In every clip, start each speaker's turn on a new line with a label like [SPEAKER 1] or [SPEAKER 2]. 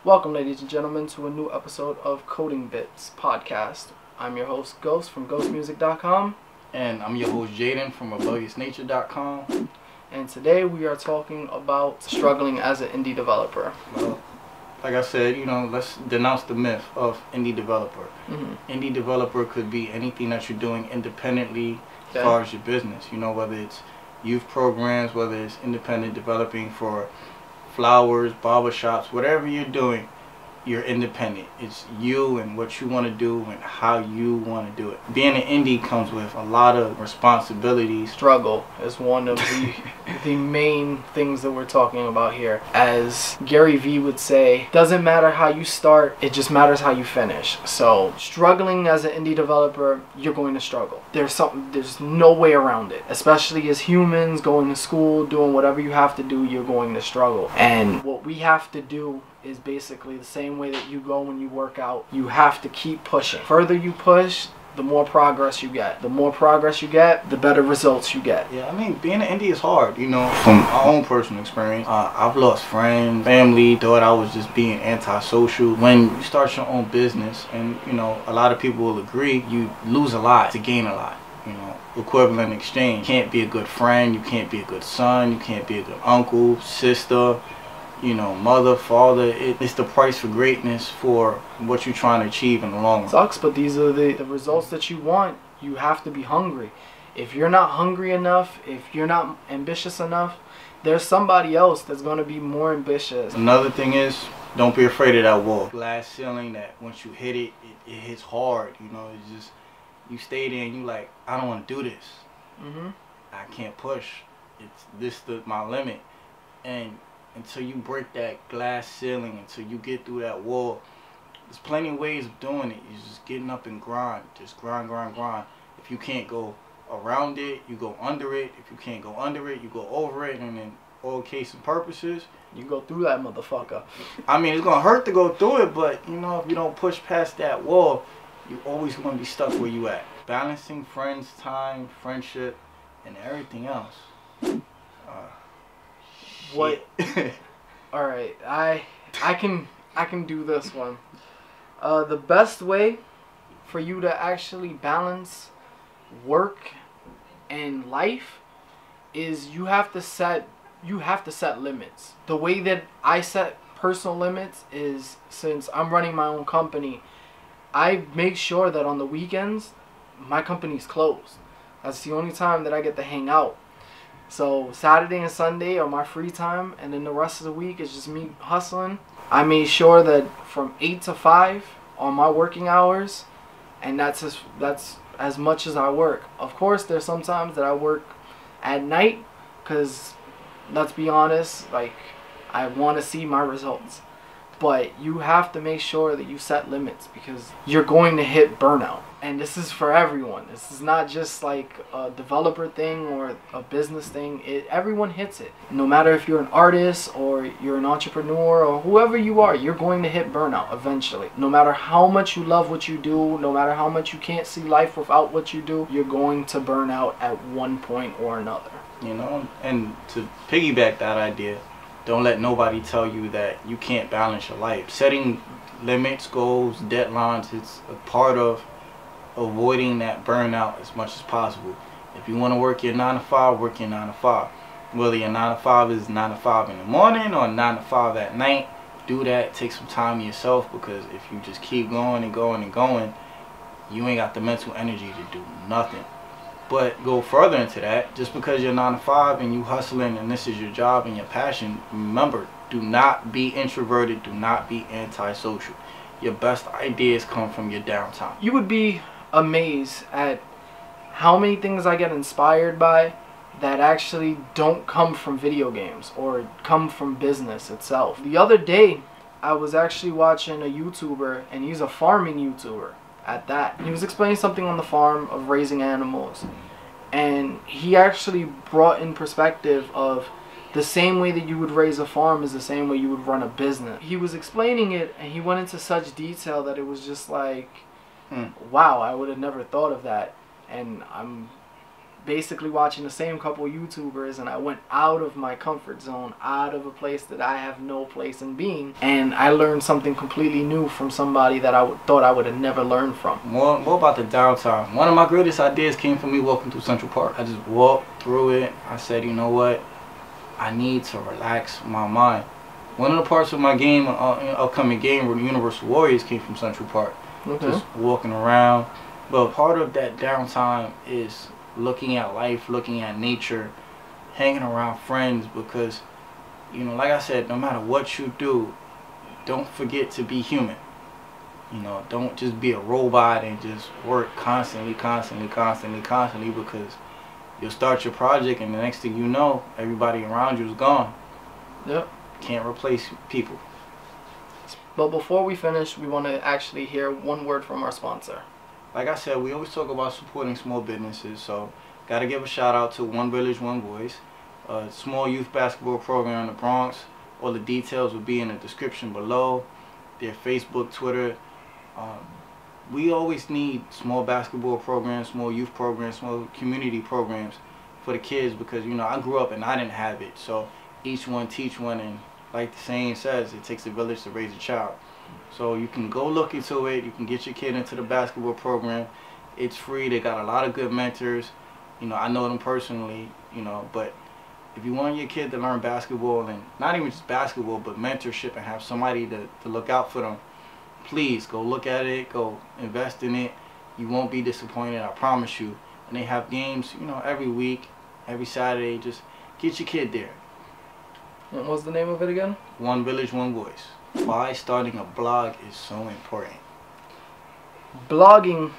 [SPEAKER 1] Welcome, ladies and gentlemen, to a new episode of Coding Bits podcast. I'm your host, Ghost, from ghostmusic.com.
[SPEAKER 2] And I'm your host, Jaiden, from rebelliousnature.com.
[SPEAKER 1] And today we are talking about struggling as an indie developer.
[SPEAKER 2] Well, like I said, let's denounce the myth of indie developer. Indie developer could be anything that you're doing independently as far as your business. Whether it's youth programs, whether it's independent developing for flowers, barbershops, whatever you're doing, you're independent. It's you and what you want to do and how you want to do it. Being an indie comes with a lot of responsibilities.
[SPEAKER 1] Struggle is one of the main things that we're talking about here. As Gary Vee would say, doesn't matter how you start, it just matters how you finish. So struggling as an indie developer, you're going to struggle. There's no way around it. Especially as humans, going to school, doing whatever you have to do, you're going to struggle. And what we have to do is basically the same way that you go when you work out. You have to keep pushing. Further you push, the more progress you get. The more progress you get, the better results you get.
[SPEAKER 2] Yeah, being an indie is hard, From my own personal experience, I've lost friends, family, thought I was just being antisocial. When you start your own business, and, a lot of people will agree, you lose a lot to gain a lot. Equivalent exchange. You can't be a good friend, you can't be a good son, you can't be a good uncle, sister, mother, father. It's the price for greatness for what you're trying to achieve in the long run.
[SPEAKER 1] Sucks, but these are the results that you want. You have to be hungry. If you're not hungry enough, if you're not ambitious enough, there's somebody else that's going to be more ambitious.
[SPEAKER 2] Another thing is, don't be afraid of that wall. Glass ceiling that once you hit it, it hits hard. It's just, you stay there and you like, I don't want to do this. I can't push. My limit. And until you break that glass ceiling, until you get through that wall, there's plenty of ways of doing it. You're just getting up and grind. Just grind. If you can't go around it, you go under it. If you can't go under it, you go over it. And in all case and purposes,
[SPEAKER 1] you go through that motherfucker.
[SPEAKER 2] It's going to hurt to go through it, but, if you don't push past that wall, you're always going to be stuck where you at. Balancing friends, time, friendship, and everything else.
[SPEAKER 1] What? All right, I can do this one. The best way for you to actually balance work and life is you have to set limits. The way that I set personal limits is, since I'm running my own company, I make sure that on the weekends my company's closed. That's the only time that I get to hang out. So Saturday and Sunday are my free time, and then the rest of the week is just me hustling. I made sure that from 8 to 5 are my working hours, and that's as much as I work. Of course, there's some times that I work at night, because let's be honest, I want to see my results. But you have to make sure that you set limits, because you're going to hit burnout. And this is for everyone. This is not just like a developer thing or a business thing. Everyone hits it. No matter if you're an artist or you're an entrepreneur or whoever you are, you're going to hit burnout eventually. No matter how much you love what you do, no matter how much you can't see life without what you do, you're going to burn out at one point or another.
[SPEAKER 2] And to piggyback that idea, don't let nobody tell you that you can't balance your life. Setting limits, goals, deadlines, it's a part of avoiding that burnout as much as possible. If you want to work your 9 to 5, work your 9 to 5. Whether your 9 to 5 is 9 to 5 in the morning or 9 to 5 at night, do that. Take some time yourself, because if you just keep going and going and going, you ain't got the mental energy to do nothing. But go further into that, just because you're 9 to 5 and you hustling and this is your job and your passion, remember, do not be introverted, do not be antisocial. Your best ideas come from your downtime.
[SPEAKER 1] You would be amazed at how many things I get inspired by that actually don't come from video games or come from business itself. The other day, I was actually watching a YouTuber, and he's a farming YouTuber at that. He was explaining something on the farm of raising animals, and he actually brought in perspective of the same way that you would raise a farm is the same way you would run a business. He was explaining it, and he went into such detail that it was just like, wow, I would have never thought of that. And basically watching the same couple YouTubers, and I went out of my comfort zone, out of a place that I have no place in being, and I learned something completely new from somebody that I thought I would have never learned from.
[SPEAKER 2] More about the downtime. One of my greatest ideas came from me walking through Central Park. I just walked through it. I said, you know what? I need to relax my mind. One of the parts of my game, upcoming game, with Universal Warriors, came from Central Park.
[SPEAKER 1] Okay.
[SPEAKER 2] Just walking around. But part of that downtime is looking at life, looking at nature, hanging around friends, because, you know, like I said, no matter what you do, don't forget to be human. You know, don't just be a robot and just work constantly, because you'll start your project and the next thing you know, everybody around you is gone.
[SPEAKER 1] Yep.
[SPEAKER 2] Can't replace people.
[SPEAKER 1] But before we finish, we want to actually hear one word from our sponsor.
[SPEAKER 2] Like I said, we always talk about supporting small businesses, so got to give a shout out to One Village, One Voice, a small youth basketball program in the Bronx. All the details will be in the description below. Their Facebook, Twitter. We always need small basketball programs, small youth programs, small community programs for the kids, because, you know, I grew up and I didn't have it. So each one teach one, and like the saying says, it takes a village to raise a child. So you can go look into it. You can get your kid into the basketball program. It's free. They got a lot of good mentors. You know, I know them personally, you know, but if you want your kid to learn basketball, and not even just basketball, but mentorship, and have somebody to look out for them, please go look at it, go invest in it. You won't be disappointed, I promise you. And they have games, you know, every week, every Saturday. Just get your kid there.
[SPEAKER 1] And what's the name of it again?
[SPEAKER 2] One Village, One Voice. Why starting a blog is so important.
[SPEAKER 1] Blogging,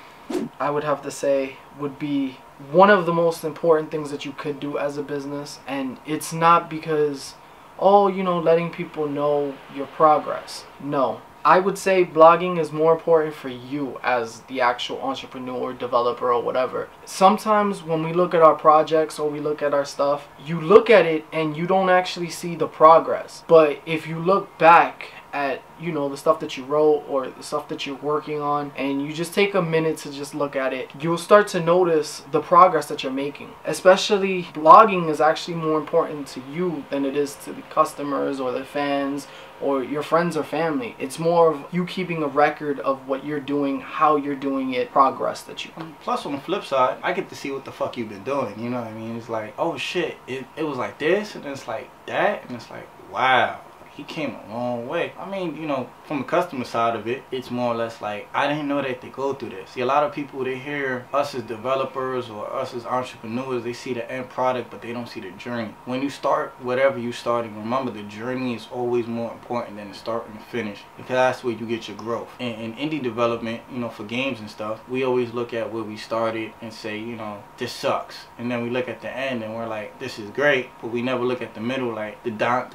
[SPEAKER 1] I would have to say, would be one of the most important things that you could do as a business. And it's not because, oh, you know, letting people know your progress. No. I would say blogging is more important for you as the actual entrepreneur, developer, or whatever. Sometimes when we look at our projects or we look at our stuff, you look at it and you don't actually see the progress. But if you look back at, you know, the stuff that you wrote or the stuff that you're working on, and you just take a minute to just look at it, you'll start to notice the progress that you're making. Especially blogging is actually more important to you than it is to the customers or the fans or your friends or family. It's more of you keeping a record of what you're doing, how you're doing it, progress that you.
[SPEAKER 2] Plus, on the flip side, I get to see what the fuck you've been doing. You know what I mean? It's like, oh shit, it was like this, and it's like that, and it's like, wow, he came a long way. I mean, you know, from the customer side of it, it's more or less like, I didn't know that they go through this. See, a lot of people, they hear us as developers or us as entrepreneurs, they see the end product, but they don't see the journey. When you start whatever you're starting, remember the journey is always more important than the start and the finish, because that's where you get your growth. In indie development, you know, for games and stuff, we always look at where we started and say, you know, this sucks. And then we look at the end and we're like, this is great, but we never look at the middle, like the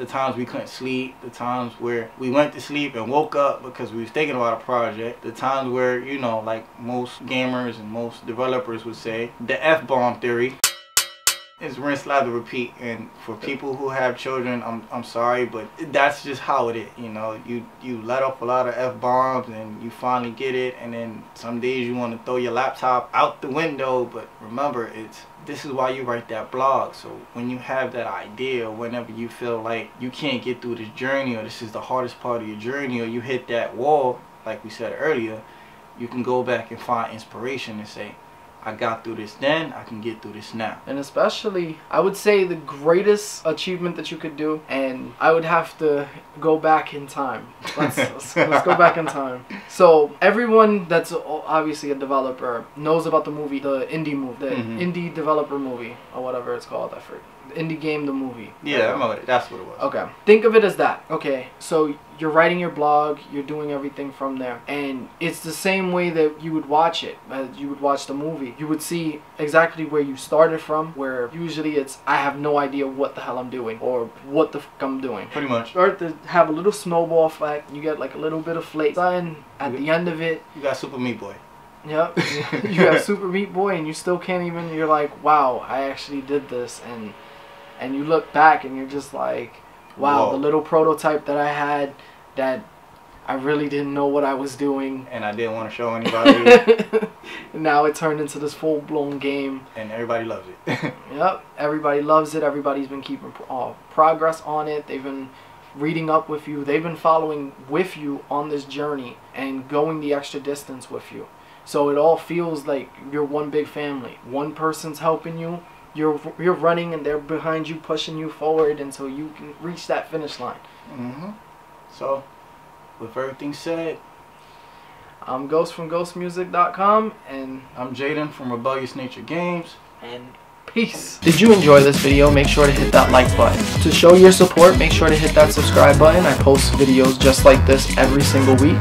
[SPEAKER 2] times we couldn't sleep, the times where we went to sleep and woke up because we was thinking about a project, the times where, you know, like most gamers and most developers would say, the F-bomb theory. It's rinse, lather, repeat. And for people who have children, I'm sorry, but that's just how it is. You know, you let off a lot of F-bombs and you finally get it, and then some days you want to throw your laptop out the window. But remember, this is why you write that blog. So when you have that idea, or whenever you feel like you can't get through this journey, or this is the hardest part of your journey, or you hit that wall, like we said earlier, you can go back and find inspiration and say, I got through this then, I can get through this now.
[SPEAKER 1] And especially, I would say the greatest achievement that you could do, and I would have to go back in time. Let's go back in time. So everyone that's obviously a developer knows about the movie, the indie movie, the indie developer movie, or whatever it's called. I forget. The indie game, the movie.
[SPEAKER 2] Yeah, I remember it. That's what it was.
[SPEAKER 1] Okay. Think of it as that. Okay. So you're writing your blog, you're doing everything from there, and it's the same way that you would watch it, as you would watch the movie. You would see exactly where you started from, where usually it's, I have no idea what the hell I'm doing, or what the fuck I'm doing.
[SPEAKER 2] Pretty much.
[SPEAKER 1] Start to have a little snowball effect, you get like a little bit of flake. Then at the end of it,
[SPEAKER 2] you got Super Meat Boy.
[SPEAKER 1] Yep. You have Super Meat Boy, and you still can't even, you're like, wow, I actually did this, and you look back and you're just like, wow, the little prototype that I had that I really didn't know what I was doing.
[SPEAKER 2] And I didn't want to show anybody.
[SPEAKER 1] Now it turned into this full-blown game.
[SPEAKER 2] And everybody loves it.
[SPEAKER 1] Yep, everybody loves it. Everybody's been keeping progress on it. They've been reading up with you. They've been following with you on this journey and going the extra distance with you. So it all feels like you're one big family. One person's helping you. You're running and they're behind you, pushing you forward until you can reach that finish line.
[SPEAKER 2] So, with everything said,
[SPEAKER 1] I'm Ghost from GhostMusic.com, and
[SPEAKER 2] I'm Jaiden from Rebellious Nature Games.
[SPEAKER 1] And peace. Did you enjoy this video? Make sure to hit that like button. To show your support, make sure to hit that subscribe button. I post videos just like this every single week.